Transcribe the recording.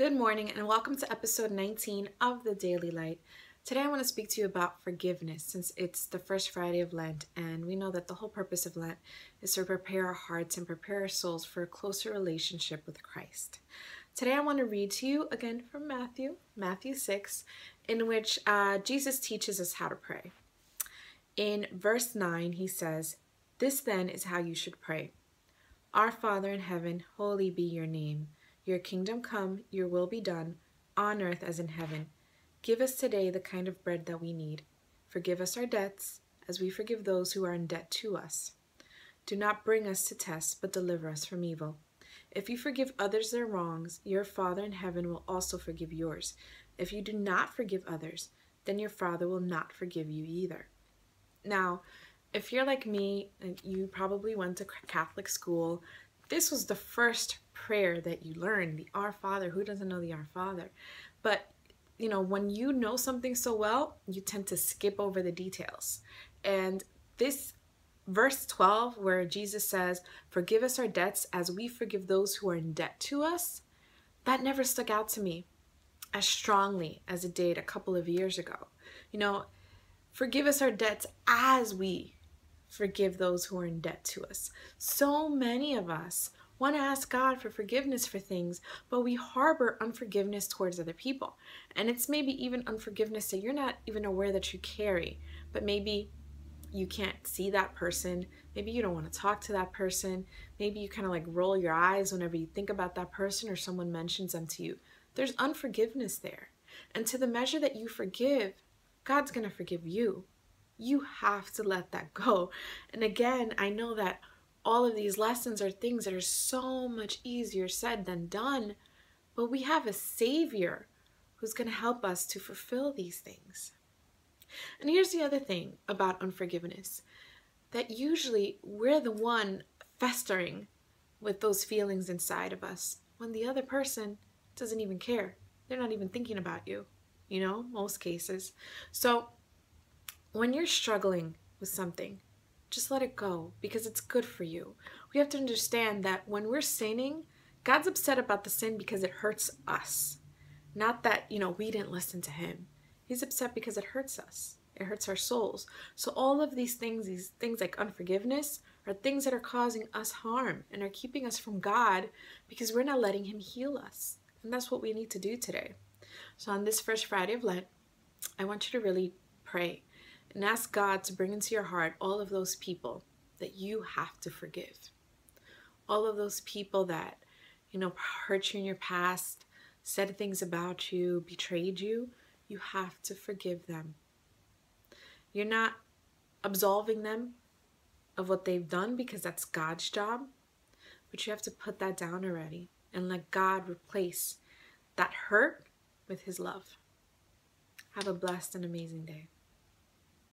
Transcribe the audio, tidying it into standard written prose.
Good morning and welcome to episode 19 of The Daily Light. Today I want to speak to you about forgiveness since it's the first Friday of Lent, and we know that the whole purpose of Lent is to prepare our hearts and prepare our souls for a closer relationship with Christ. Today I want to read to you again from Matthew 6, in which Jesus teaches us how to pray. In verse 9 he says, "This then is how you should pray. Our Father in heaven, holy be your name. Your kingdom come, your will be done, on earth as in heaven. Give us today the kind of bread that we need. Forgive us our debts, as we forgive those who are in debt to us. Do not bring us to test, but deliver us from evil. If you forgive others their wrongs, your Father in heaven will also forgive yours. If you do not forgive others, then your Father will not forgive you either." Now, if you're like me, and you probably went to Catholic school, this was the first prayer that you learned, the Our Father. Who doesn't know the Our Father? But, when you know something so well, you tend to skip over the details. And this verse 12, where Jesus says, "Forgive us our debts as we forgive those who are in debt to us," that never stuck out to me as strongly as it did a couple of years ago. Forgive us our debts as we forgive those who are in debt to us. So many of us want to ask God for forgiveness for things, but we harbor unforgiveness towards other people. And it's maybe even unforgiveness that you're not even aware that you carry, but maybe you can't see that person. Maybe you don't want to talk to that person. Maybe you kind of like roll your eyes whenever you think about that person or someone mentions them to you. There's unforgiveness there. And to the measure that you forgive, God's going to forgive you. You have to let that go. And again, I know that all of these lessons are things that are so much easier said than done, but we have a Savior who's going to help us to fulfill these things. And here's the other thing about unforgiveness, that usually we're the one festering with those feelings inside of us when the other person doesn't even care. They're not even thinking about you, most cases. So when you're struggling with something, just let it go because it's good for you. We have to understand that when we're sinning, God's upset about the sin because it hurts us. Not that, we didn't listen to him. He's upset because it hurts us. It hurts our souls. So all of these things like unforgiveness, are things that are causing us harm and are keeping us from God because we're not letting him heal us. And that's what we need to do today. So on this first Friday of Lent, I want you to really pray and ask God to bring into your heart all of those people that you have to forgive. All of those people that, hurt you in your past, said things about you, betrayed you. You have to forgive them. You're not absolving them of what they've done because that's God's job, but you have to put that down already and let God replace that hurt with his love. Have a blessed and amazing day.